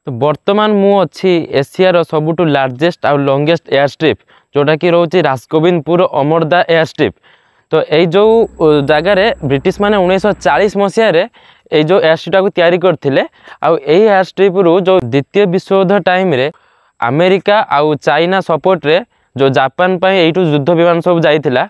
तो बर्तमान मु अच्छी एशियार सबुठू लार्जेस्ट आउ लंगेस्ट एयर स्ट्रिप जोटा कि रोचे राजगोविंदपुर अमरदा एयर स्ट्रिप। तो यही जो जगार ब्रिटिश माने 1940 मसीह ये जो एयर स्ट्रिप को तैयारी करथिले आउ एही एयर स्ट्रिप रु जो द्वितीय विश्वयुद्ध टाइम रे अमेरिका आउ चाइना सपोर्ट रे जो जापान पाई एठू युद्ध विमान सब जाइथिला।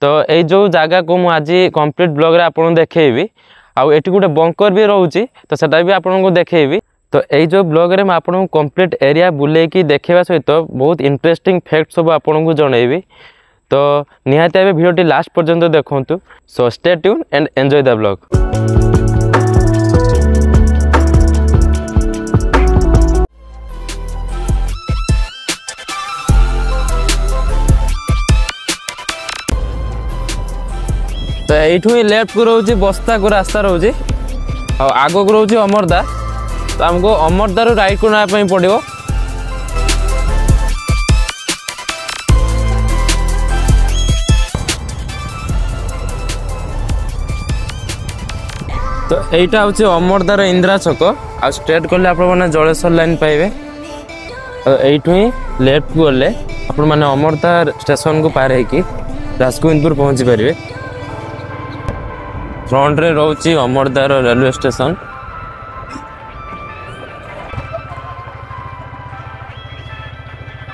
तो यही जो जगह को मु आज कंप्लीट ब्लॉग रे आपन देखेबी आउ एठी गोटे बंकर भी रहउची तो सेटा भी आपन को देखेबी। तो यही जो ब्लॉग रे मैं आपन को कंप्लीट एरिया बुलेकी देखा सहित बहुत इंटरेस्टिंग फैक्ट सब आपन को जनइबी। तो निहाती भावे वीडियो लास्ट पर्यंत देखंतु। So stay tune and enjoy the blog. तो यू ही लेफ्ट को रोचे बस्ता को रास्ता रोचे आग को रोचे अमरदा। तो हमको अमरदा रू राइट को ना पड़ो। तो यहीटा हूँ अमरदार इंदिरा छक आ स्ट्रेट गले आपने जलेश्वर लाइन पाइबे। यू ही लेफ्ट को गले आपने अमरदा स्टेशन को पार होगी राजगोविंदपुर पहुँची पारे। फ्रंट रे रोची अमरदार रेलवे स्टेशन।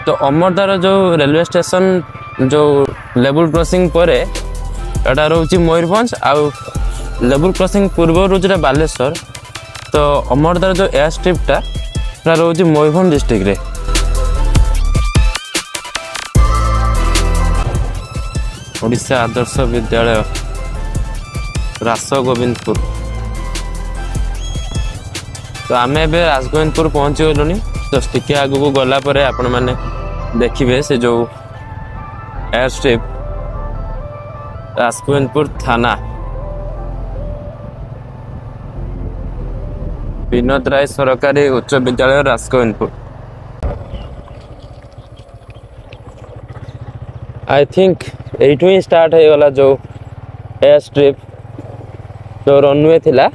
तो अमरदार जो रेलवे स्टेशन जो लेवल क्रॉसिंग पर एटा रोची मयूरभंज आउ लेवल क्रॉसिंग पूर्व जो बालेश्वर। तो अमरदार जो एयर स्ट्रिपटा रोची मयूरभंज डिस्ट्रिक्ट रे। ओडिशा आदर्श विद्यालय राजगोविंदपुर। तो आम ए राजगोविंदपुर पहुँची गलुनी। जस्ट टिके आगु को गला पर आपण मैंने देखिए से जो एयर स्ट्रिप राजगोविंदपुर थाना विनोद राय सरकारी उच्च विद्यालय राजगोविंदपुर। आई थिंक एठू ही स्टार्ट हो गला जो एयर स्ट्रिप जो रनवे थिला।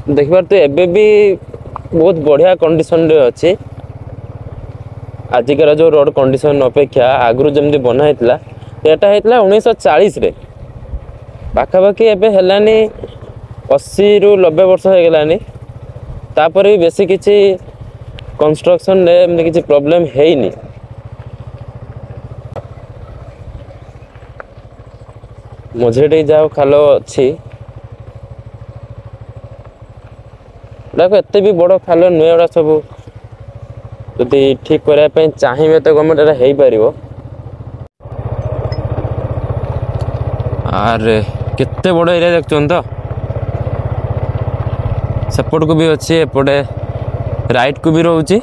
देखिबार तो एबे भी बहुत बढ़िया कंडीशन रे अच्छी। आजिकार जो रोड कंडीशन अपेक्षा आगु जमी बना होता एटा होता 1940 रे पाखापाखि एबे हेलानी 80 ରୁ 90 वर्ष हो गलानी। तापर भी बेसी किछि कंस्ट्रक्शन रे एमनी किछि प्रॉब्लम हेइनी। मझे जाओ खालो अच्छी एते भी बड़ खाल नुए गुड़ा सब जदि ठीक करने चाहिए तो गवर्नमेंट एटा हो पार। अरे केते बड़ एरिया देखुन तो सेपट को भी अच्छी एपटे राइट को भी रोची।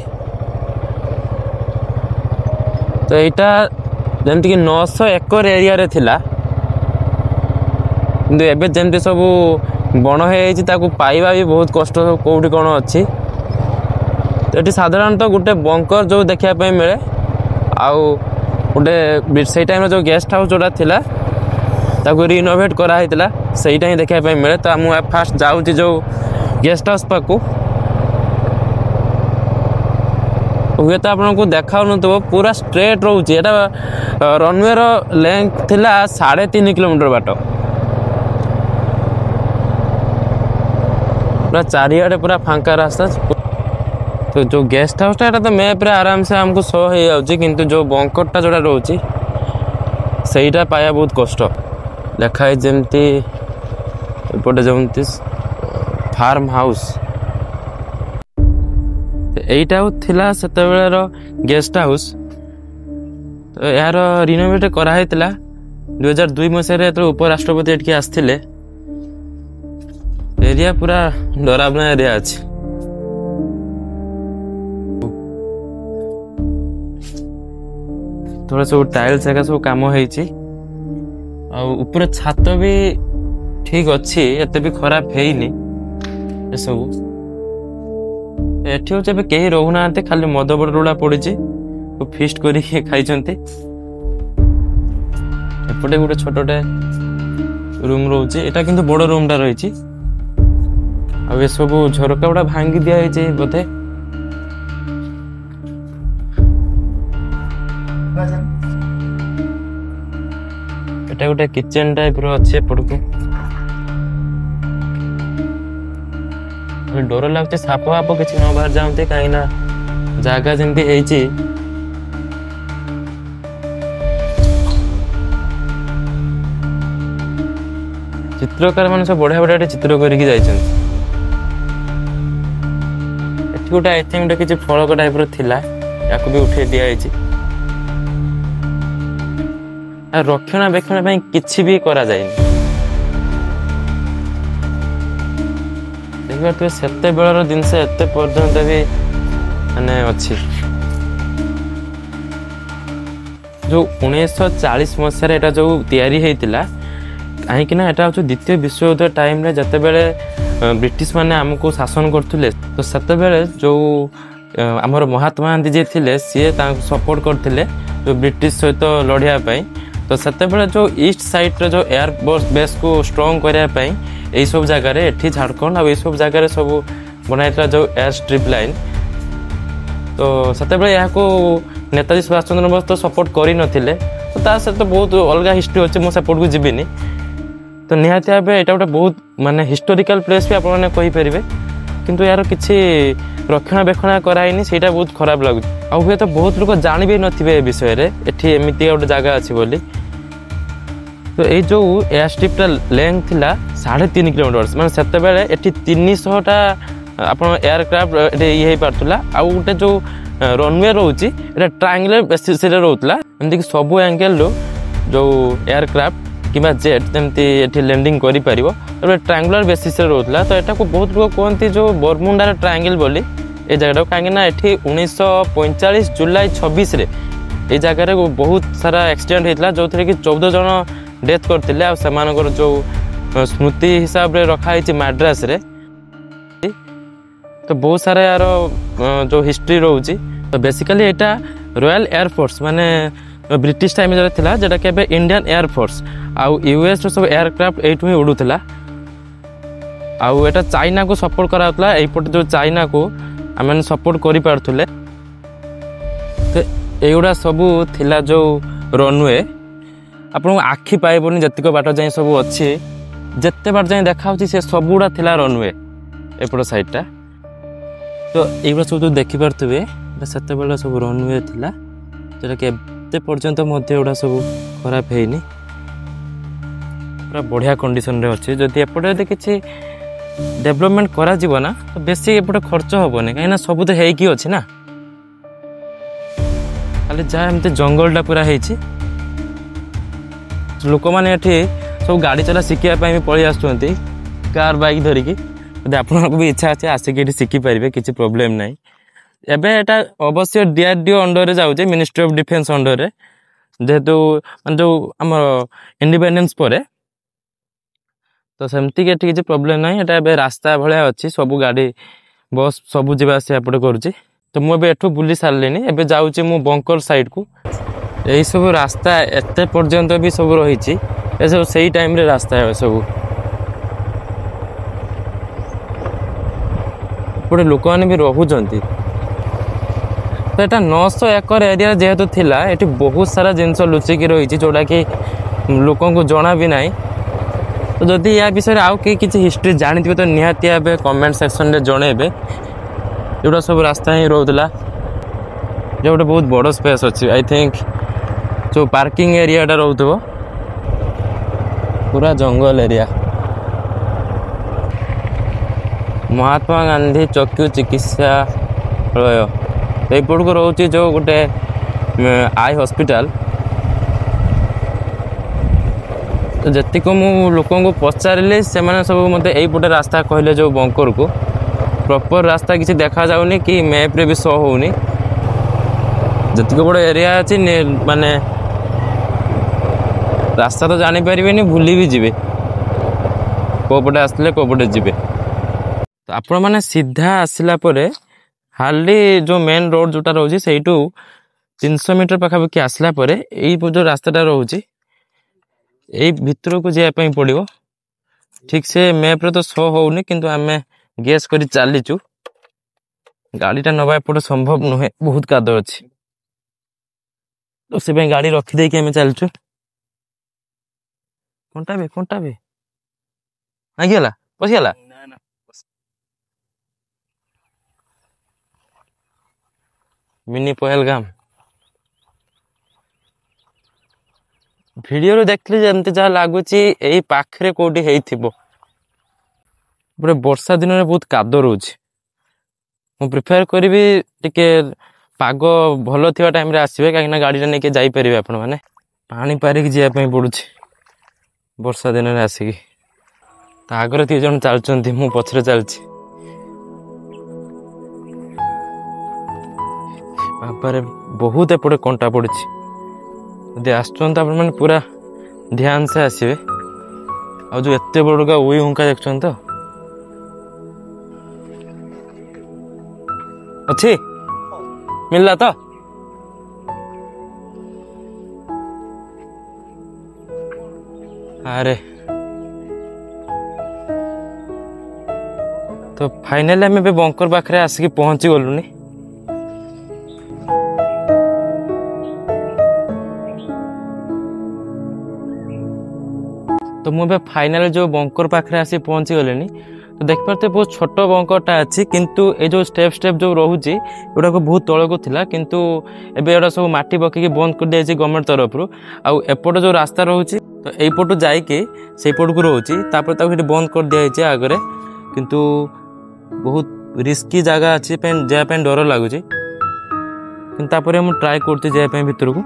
तो यहाँ जमती कि 900 एकर एरिया रे थिला किंतु एबे जमती सब बण हो पाइबा भी बहुत कष्ट कौटी कौन अच्छी। तो ये साधारणतः गोटे बंकर जो देखापी मिले आउ गोटे से टाइम जो गेस्ट हाउस जोटा थिला ताको रिनोवेट कराइला सहीटा ही देखापी मिले। तो मुझे फास्ट जाऊँगी जो गेस्ट हाउस पाकू हुए तो आपको देखा तो पूरा स्ट्रेट रोचे। रनवे लेंथ थिला 3.5 किलोमीटर बाट पूरा चारिआडे पूरा फांका रास्ता। तो जो गेस्ट हाउस तो मैप रे आराम से हमको शो हो जाऊँगी किंतु जो बंकरटा जोड़ा रोची सहीटा पाया बहुत कष्ट। देखाई जमती एपटे जमती फार्म हाउस एटा थिला सेतेबेलेर गेस्ट हाउस। तो यार रिनोवेट कराइला 2002 मसीह जो उपराष्ट्रपति एटिके आसथिले। एरिया पूरा डरावना एरिया अच्छी। थोड़ा सब टाइल्स एका सब काम होईची ऊपर छात भी ठीक अच्छी एते भी खराब हेइनी। ए सब एठी होचे कहीं रहुना खाली मद बड़ुड़ा पड़ी फिस्ट कर खाई। एपटे गोटे छोटे रूम रोचे एटा किंतु बड़ रूम टा रही आ सब झरका गुड़ा भांगी दिखाई बोधे एटा गोटे किचन टाइप रो अच्छे एपटको डर लगुच साप फाप किसी न बाहर जाते कहीं जगह जमी है चित्रकार मान सब बढ़िया बढ़िया चित्र करके जाइछन गोटे आई थिंक गोटे किसी फलक टाइप रा या भी उठे दिखाई रक्षणाबेक्षण किसी भी करा जाए देखिए सेते बेलर जिनस एत पर्यंत भी माने अच्छी जो 1940 मसीह एटा जो तैयारी होता कहीं एटा हूँ द्वितीय विश्वयुद्ध टाइम रे जते बेले ब्रिटिश माने हमको शासन करथुले तो सेते बेले जो आमर महात्मा गांधी जी थिले सी सपोर्ट करथिले जो ब्रिटिश सहित लड़िया पाई तो सेते बेले जो ईस्ट साइड रे जो एयर बेस को स्ट्रॉन्ग करया पाई यही सब जगह एठी झारखंड और सब जगह सब बनाइला जो एयर स्ट्रिप लाइन तो सेते बेले या को नेताजी सुभाष चंद्र बोस तो सपोर्ट करी नथिले तो ता से तो बहुत अलग हिस्ट्री अच्छे मुझे सपोर्ट को जीविनी तो निहाती भाव यहाँ गोटे बहुत माने हिस्टोरिकल प्लेस भी आपने कहींपर किंतु यार किसी रक्षणाबेक्षण कराइनी से बहुत खराब लगुच आ हुए तो बहुत लोग जान भी नथिबे ए विषय रे एठी एमिति गोटे जगह अच्छी बोली तो ये जो एयर स्ट्रिप्टा लेंथ थिला 3.5 किलोमीटर माने सेते बेले एठी 300टा आपण एयरक्राफ्ट ये हो पार्ला आ गोटे जो रनवे रोची एटा ट्रायंगुलर बेसिस रे रोतला एमति कि सब एंगल रो जो एयरक्राफ्ट किबा जेट जमती एठी लैंडिंग करि परिबो तो ट्रायंगुलर बेसिस रे रोतला तो एटा को बहुत लोग कहते जो बरमुंडा ट्रायंगल बोली ए जगह कहीं एठी 1945 जुलाई 26 रे ए जगह रे बहुत सारा एक्सीडेंट होता जो थे कि 14 जन डेथ करते जो स्मृति हिसाब रे रखा है मद्रास रे तो बहुत सारा यार जो हिस्ट्री रोची तो बेसिकली एटा रॉयल एयरफोर्स माने ब्रिटिश टाइम जो था जोटा कि इंडियन एयरफोर्स आउ यूएस सब एयरक्राफ्ट एठू ही उड़ूला आउ एटा चाइना को सपोर्ट कराउतला एपट जो चाइना को आम सपोर्ट करि पारथुले तो एगुड़ा सबू थिला जो रनवे आपन आखि पाइबनी जतिक बाट जाए सब अच्छी जिते बाट जाए देखा से सबुड़ा थिला रनवे एपट साइडटा तो एगुड़ा सब जो देखिपे से सब रनवे थिला जोटा कि एते पर्यंत एगुड़ा सब खराब हैनी पूरा बढ़िया कंडीशन रे अच्छे जदि एपटे यदि किसी डेवलपमेंट करा जीव ना तो बेसी एपटे खर्च हेनी कहीं सब तो है अच्छी ना खाली जहाँ एमती जंगलटा पूरा है लोक मैंने सब गाड़ी चला शिखापी भी पलि आसुँच कार बाइक धरिकी यदि आपको भी इच्छा अच्छे आसिक ये शिखिपारे किसी प्रोब्लेम ना एबे एटा अवश्य DRDO अंडर रे जाउचे मिनिस्ट्री ऑफ डिफेंस अंडर रे जेहेतु जो आम इंडिपेंडेंस पर तो सेमती के किसी प्रोब्लेम ना एटा एबे रास्ता भाया अच्छी सब गाड़ी बस सब जावा आसा एपटे करुँची तो मुझे एठू बुली सारे एबे जाऊँगी मु बंकर साइड को यही सब रास्ता एते पर्यंत भी सब रही सब सही टाइम रे रास्ता है सब गोटे लोक मैंने भी रोचंती तो यहाँ 900 एकर एरिया जेहेतु थिला एटी बहुत सारा जिनस लुचिकी रही जोटा कि लोक को जना भी ना तो जदि या विषय आउ किसी हिस्ट्री जानी तो निहाती भाव कमेंट सेक्शन में जनइबे जोटा सब रास्ता ही रोला जो गोटे बहुत बड़ स्पेस अच्छी आई थिंक जो पार्किंग एरियाटा रोथो पूरा जंगल एरिया महात्मा गांधी चक्षु चिकित्सालय एपट को रोचे जो गोटे आई हॉस्पिटल तो जी मु लोक को पचारे से सब मत यहीपटे रास्ता कहले जो बंकर को प्रॉपर रास्ता किसी देखा जाऊनी कि मैप रे भी शो होनी जी बड़ एरिया अच्छी माने रास्ता तो जानी पारे भूली भी जी कोपटे आसले कोपटे जी तो आपण मैंने सीधा आसला हार्डली जो मेन रोड जोटा रोचे से 300 मीटर पाखापाखि आसला जो रास्ताटा रोचे यही भितर को जावाई पड़ो ठीक से मैप रे तो शो होनी किंतु आमे गैस कर चलीचु गाड़ीटा नवा एपटे संभव नुहे बहुत काद अच्छी तो से गाड़ी रखीदे कि चलचु कंटा भी आगला पशिगला मिनी पहलगाम वीडियो देखली जमती जहाँ लगुच यही पाखे कौटी होपटे वर्षा दिन में बहुत काद रोच मु प्रिफेयर करी टिके पाग भल थी टाइम आसवे कहीं गाड़ी नहीं जापर आपण मैंने पानी पारिक जावाई पड़ू वर्षा दिन में आसिकी आगर 3 जन चलुँच मु पछरे चलची बाबारे बहुत एपटे कंटा पड़ी यदि आसुँच मैंने पूरा ध्यान से आसवे आ जो एत बड़का उई हुंका देख तो अच्छी मिलला तो अरे तो फाइनली आम बंकर पाखे आसिक पहुंची गलुनी तो मुझे फाइनल जो बंकर पाखे आसिक पहुंची गले तो देख पारे बहुत छोट बंकरटा अच्छी किंतु ये जो स्टेप जो रोचे एगुड़ा बहुत तौक था किंतु एबे सब माटी पकईकि बंद कर दिया गवर्नमेंट तरफ एपट जो रास्ता रोचे तो यपटू जाइए पट को रोचे बंद कर दिया आगे किंतु बहुत रिस्की जगह अच्छी जावाई डर लगुच कि मुझे ट्राए कर भितर को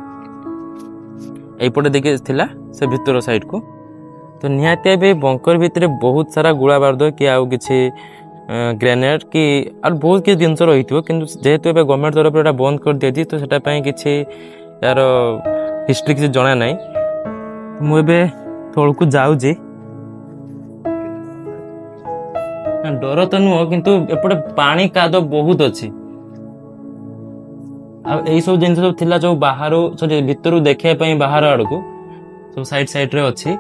यपटे देखिए से भितर साइड को तो निहाती भी बंकर भितर बहुत सारा गुड़ा बारूद कि आउ कि ग्रेनेड कि बहुत किसी जिनस रही थो कि जेहेतु गवर्नमेंट तरफ बंद कर दी तो कि यार हिस्ट्री किसी जना ना मुझे तौक जाऊँगी डर तो नुह किंतु एपटे पानी काद बहुत अच्छी आई सब जिन सब थिला जो बाहर सॉरी भितर देखापी बाहर आड़ को सब साइड रे अच्छी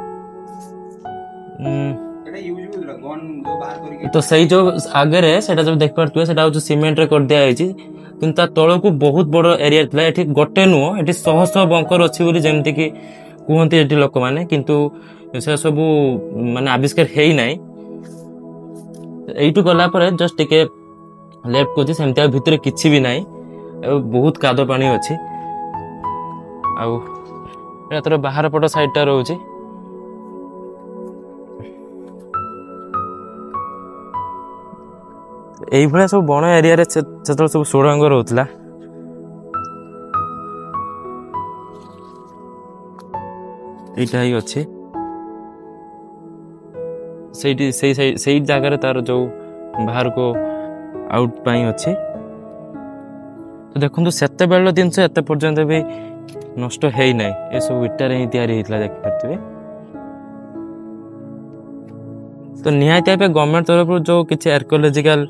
तो सही जो आगे से जो देख पारे से सीमेंट रे कर दिया किंतु तौक बहुत बड़ एरिया था ये गोटे नुह ये शह शह बंकर अच्छी जमती कि कहते ये लोक मैंने किंतु से सब माने आविष्कार है ना यू गला जस्ट टिके लेफ्ट को सेमती भितर किसी भी नाई बहुत काद पानी अच्छी आर बाहर पट साइडटा रोचे यही सब बण एरिया सब सुरंग रोला यहाँ ही अच्छे से जगार तार जो बाहर को आउट पाई अच्छे तो देखो सेते बेल जिनस एत पर्यंत भी नष्ट है ना ये सब इटारे ही तैयारी होता देखिपारे तो निहाती गवर्नमेंट तरफ जो किसी आर्कोलोजिकल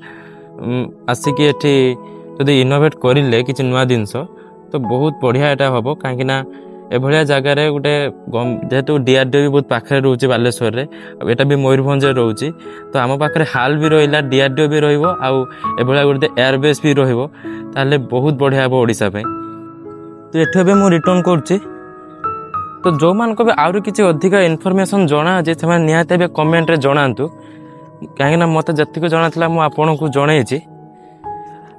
आसिक जब इनोवेट करें कि नुआ जिनस तो बहुत बढ़िया यहाँ हम कहीं एभलिया जगार गोटे जेहेतु डीआरडीओ भी बहुत पाखे रोचे बालेश्वर रे एटा भी मयूरभंज रोचे तो आम पाखे हाल भी रहा डीआरडीओ भी रहा गोटे एयरबेस भी ताले बहुत बढ़िया हम ओडिशा पे तो ये मुझे रिटर्न करुच्ची तो जो मान को भी आउरी किसी अधिक इनफॉरमेशन जना जे से निहाती कमेंट रे जनातु कहीं मत जी जना था मुझे आपन को जन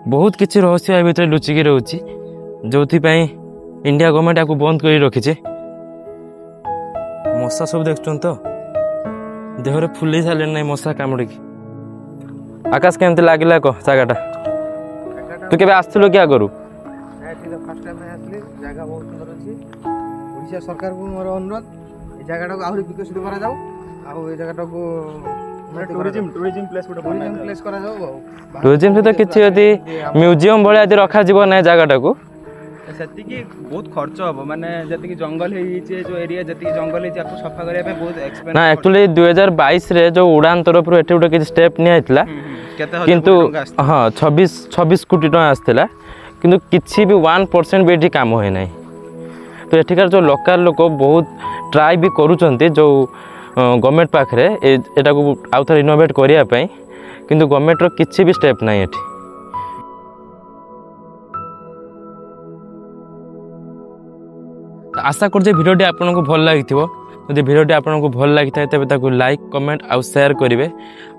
बहुत किसी रहस्य भितर लुचिकी रोचे जो इंडिया गवर्नमेंट आपको बंद कर रखीचे मशा सब देख तो देहरे फुली सारे ना मशा कामुड़ी आकाश केमती लगे कह जगटा तू के आसलु क्या करू सरकार को मोर अनुरोध जगह आहरी विकसित करा जाऊ जगह टूरिज्म सहित किसी यदि म्यूजियम भाई यदि रखा ना जगटा को सेतिकी बहुत खर्च हम माने जति जंगल जो एरिया जति जंगल सफा करने बहुत एक्सपेंस ना एक्चुअली 2022 रे जो उड़ान तरफ एटे गोटे किसी स्टेप निया किंतु हाँ 26 कोटी टका आसला किंतु किसी भी 1% भी ये काम है ना तो एठिकार जो लोकल लोक बहुत ट्राए भी करुँच जो गवर्नमेंट पाखे एटा को आउ थे इनोवेट करने किंतु गवर्नमेंटर किसी भी स्टेप नहीं एठी। आशा कर भिडियोटी आपको भल लगी जदि भिडियोटी आपको भल लगी था तेज लाइक कमेंट आउ शेयर करेंगे।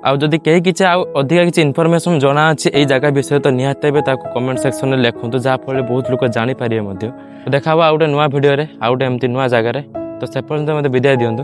आदि कहीं किसी अधिका किसी इनफॉरमेशन जना अच्छी यही जगह विषय तो निहाती कमेंट सेक्शन में लिखुँ जहाँफल बहुत लोग जानीपर। देखा आउ गोटे नुआ भिडियो आउ गोटे एमती नुआ जगार तो से पर्यंत मत विदाय दिंतु।